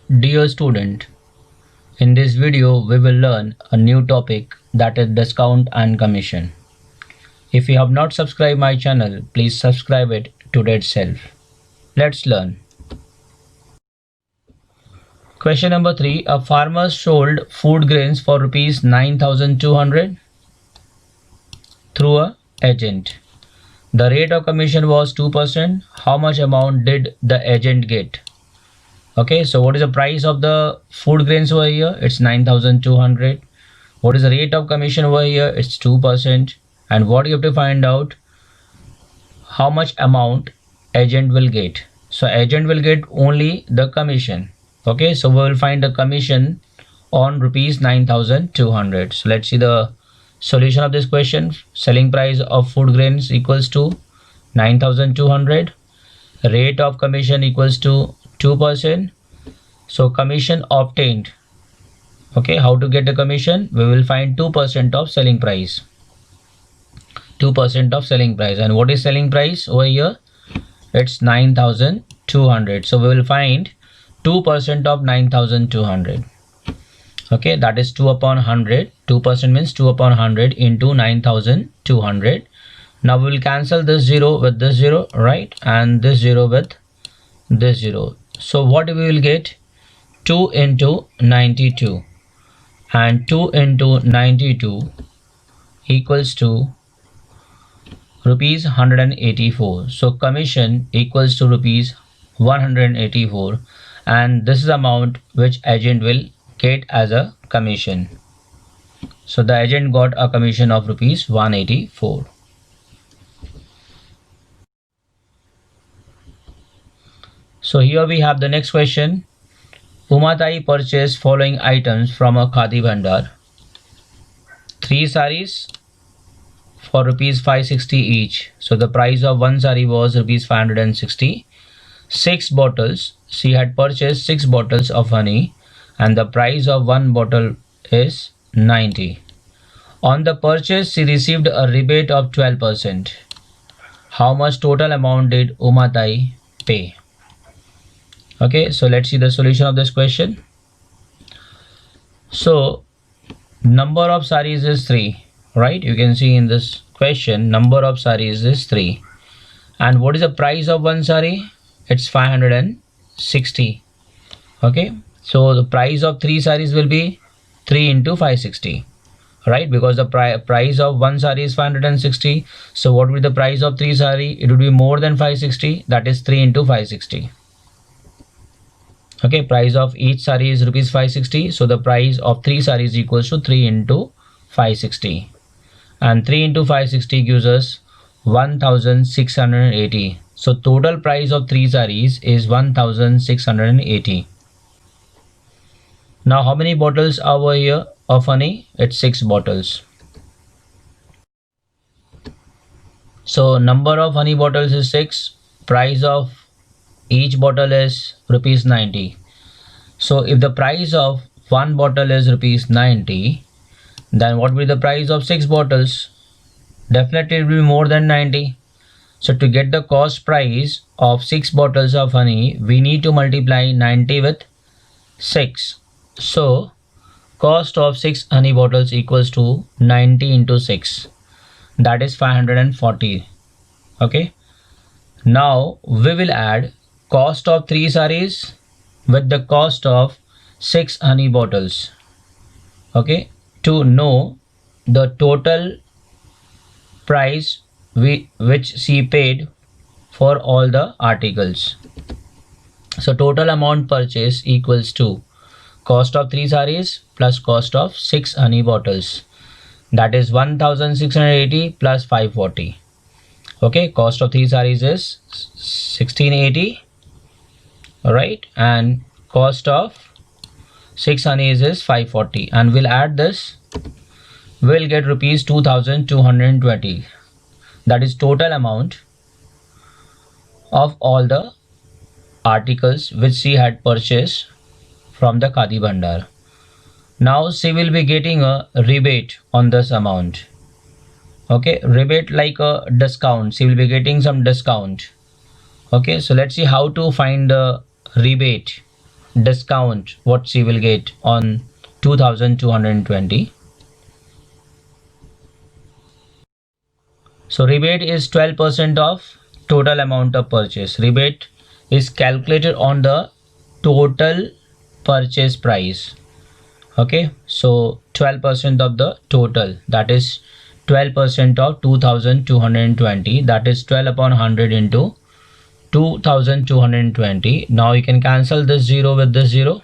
Dear student, in this video we will learn a new topic, that is discount and commission. If you have not subscribed my channel, please subscribe it today itself. Let's learn. Question number 3. A farmer sold food grains for rupees 9,200 through a agent. The rate of commission was 2%. How much amount did the agent get? Okay, so what is the price of the food grains over here? It's 9,200. What is the rate of commission over here? It's 2%. And what you have to find out, how much amount agent will get. So agent will get only the commission. Okay, so we will find the commission on rupees 9,200. So let's see the solution of this question. Selling price of food grains equals to 9,200. Rate of commission equals to 2%. So commission obtained. Okay, how to get the commission? We will find 2% of selling price. 2% of selling price. And what is selling price over here? It's 9,200. So we will find 2% of 9,200. Okay, that is 2 upon 100. 2% means 2 upon 100 into 9,200. Now we will cancel this 0 with this 0, right? And this 0 with this 0. So what we will get? 2 into 92. And 2 into 92 equals to rupees 184. So commission equals to rupees 184. And this is the amount which agent will get as a commission. So the agent got a commission of rupees 184. So here we have the next question. Umatai purchased following items from a Khadi Bhandar. 3 saris for rupees 560 each. So the price of one sari was rupees 560. 6 bottles. She had purchased 6 bottles of honey and the price of one bottle is 90. On the purchase, she received a rebate of 12%. How much total amount did Umatai pay? Okay, so let's see the solution of this question. So number of saris is 3, right? You can see in this question number of saris is 3. And what is the price of one sari? It's 560. Okay, so the price of 3 saris will be 3 into 560, right? Because the price of one sari is 560. So what will be the price of 3 sari? It would be more than 560. That is 3 into 560. Okay, price of each sari is rupees 560. So the price of 3 saris equals to 3 into 560. And 3 into 560 gives us 1,680. So total price of 3 saris is 1,680. Now how many bottles are over here of honey? It's 6 bottles. So number of honey bottles is 6. Price of each bottle is rupees 90. So if the price of one bottle is rupees 90, then what will be the price of 6 bottles? Definitely it will be more than 90. So to get the cost price of 6 bottles of honey, we need to multiply 90 with 6. So cost of 6 honey bottles equals to 90 into 6. That is 540. Okay. Now we will add cost of 3 saris with the cost of 6 honey bottles. Okay. To know the total price which she paid for all the articles. So total amount purchase equals to cost of 3 saris plus cost of 6 honey bottles. That is 1,680 plus 540. Okay, cost of 3 saris is 1680. Alright, and cost of 6 honeys is 540. And we'll add this. We'll get rupees 2,220. That is total amount of all the articles which she had purchased from the Khadi Bhandar. Now she will be getting a rebate on this amount. Okay, rebate like a discount. She will be getting some discount. Okay, so let's see how to find the rebate discount what she will get on 2220. So rebate is 12% of total amount of purchase. Rebate is calculated on the total purchase price. Okay, so 12% of the total, that is 12% of 2220, that is 12 upon 100 into 2220. Now you can cancel this 0 with this 0,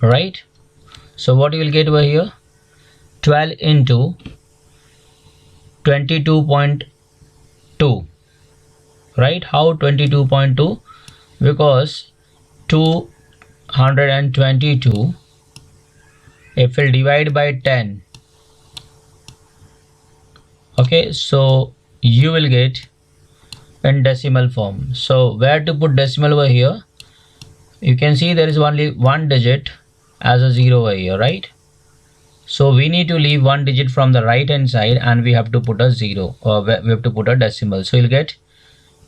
right? So what you will get over here, 12 into 22.2, right? How 22.2? Because 222, if we divide by 10, okay, so you will get in decimal form. So where to put decimal over here? You can see there is only one digit as a 0 over here, right? So we need to leave one digit from the right hand side and we have to put a 0, or we have to put a decimal. So you'll get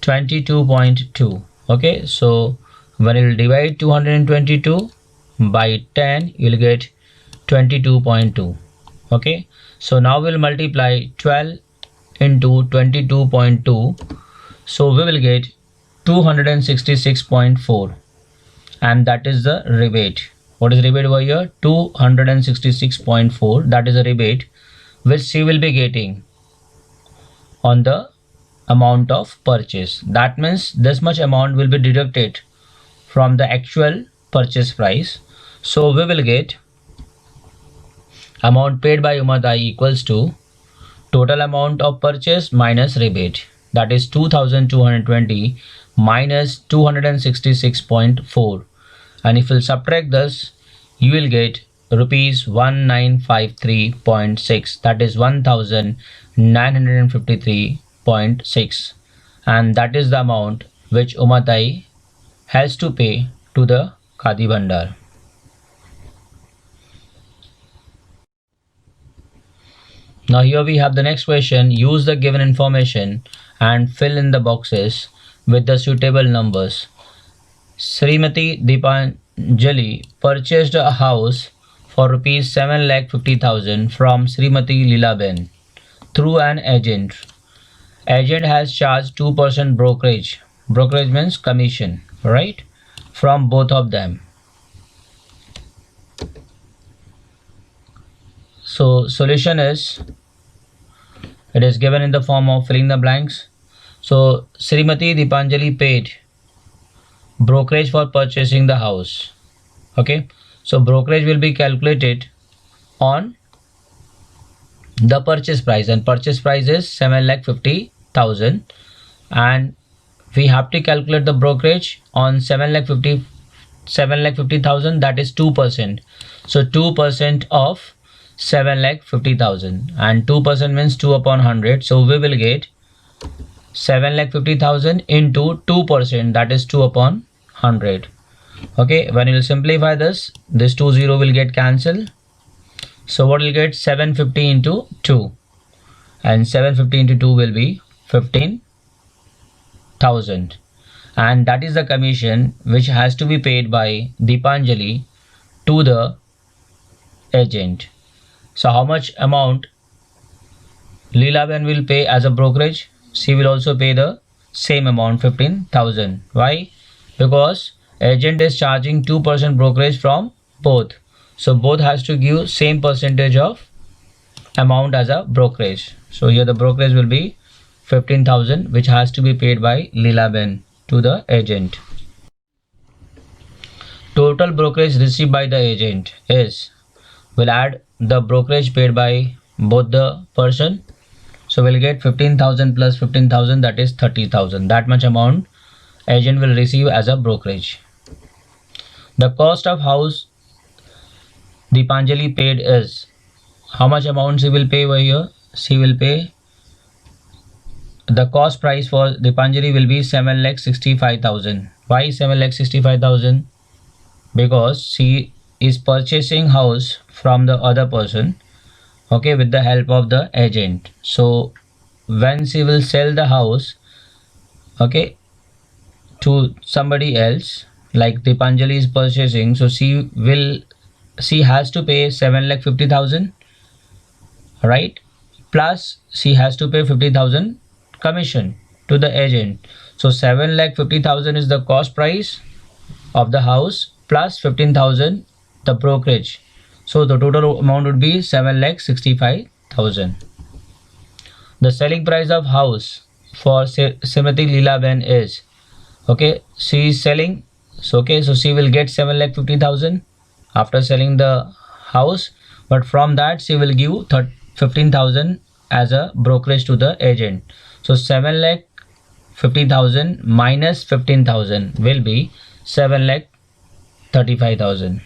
22.2. okay, so when you will divide 222 by 10, you'll get 22.2. okay, so now we'll multiply 12 into 22.2, so we will get 266.4, and that is the rebate. What is rebate over here? 266.4, that is a rebate which she will be getting on the amount of purchase. That means this much amount will be deducted from the actual purchase price. So we will get amount paid by Umatai equals to total amount of purchase minus rebate, that is 2220 minus 266.4, and if you subtract this, you will get rupees 1953.6, that is 1953.6, and that is the amount which Umatai has to pay to the Khadi Bhandar. Now here we have the next question. Use the given information and fill in the boxes with the suitable numbers. Srimati Deepanjali purchased a house for rupees 7,50,000 from Srimati Leelaben through an agent. Agent has charged 2% brokerage. Brokerage means commission, right? From both of them. So solution is, it is given in the form of filling the blanks. So Srimati Deepanjali paid brokerage for purchasing the house. Okay, so brokerage will be calculated on the purchase price, and purchase price is 7,50,000, and we have to calculate the brokerage on 7,50,000, that is 2%. So 2% of 7,50,000, and 2% means 2 upon 100. So we will get 7,50,000 into 2%, that is 2 upon 100. Okay, when you will simplify this 2 0 will get cancelled. So what will get 750 into 2, and 750 into 2 will be 15,000, and that is the commission which has to be paid by Deepanjali to the agent. So how much amount Leelaben will pay as a brokerage? She will also pay the same amount, 15,000. Why? Because agent is charging 2% brokerage from both. So both has to give same percentage of amount as a brokerage. So here the brokerage will be 15,000, which has to be paid by Leelaben to the agent. Total brokerage received by the agent is, we'll add the brokerage paid by both the person. So we'll get 15,000 plus 15,000, that is 30,000. That much amount agent will receive as a brokerage. The cost of house Deepanjali paid is, how much amount she will pay over here? She will pay, the cost price for Deepanjali will be 7,65,000. Why 7,65,000? Because she is purchasing house from the other person, okay, with the help of the agent. So when she will sell the house, okay, to somebody else, like Deepanjali is purchasing, so she has to pay 7,50,000, right? Plus she has to pay 50,000 commission to the agent. So 7,50,000 is the cost price of the house plus 15,000 the brokerage. So the total amount would be 7,65,000. The selling price of house for Srimati Leelaben is, okay, she is selling, so okay, so she will get 7,50,000 after selling the house, but from that she will give 15,000 as a brokerage to the agent. So 7,50,000 minus 15,000 will be 7,35,000.